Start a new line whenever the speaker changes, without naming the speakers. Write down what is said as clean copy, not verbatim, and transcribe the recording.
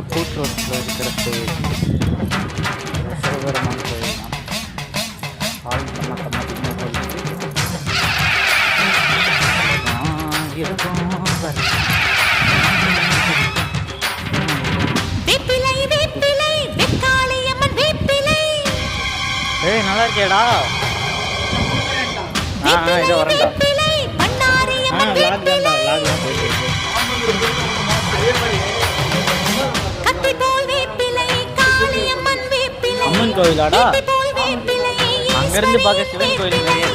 கூட்டுறோட்டில் இருக்கிற கோயில் சிவபெருமான் கோயில் தான். ஆள் தம்ம இருக்கும். ஏய் நல்லா இருக்கேடா. இதோ வரேன்டா. அம்மன் கோயிலாடா. அங்கிருந்து பார்க்க சிவன் கோயில் நிறைய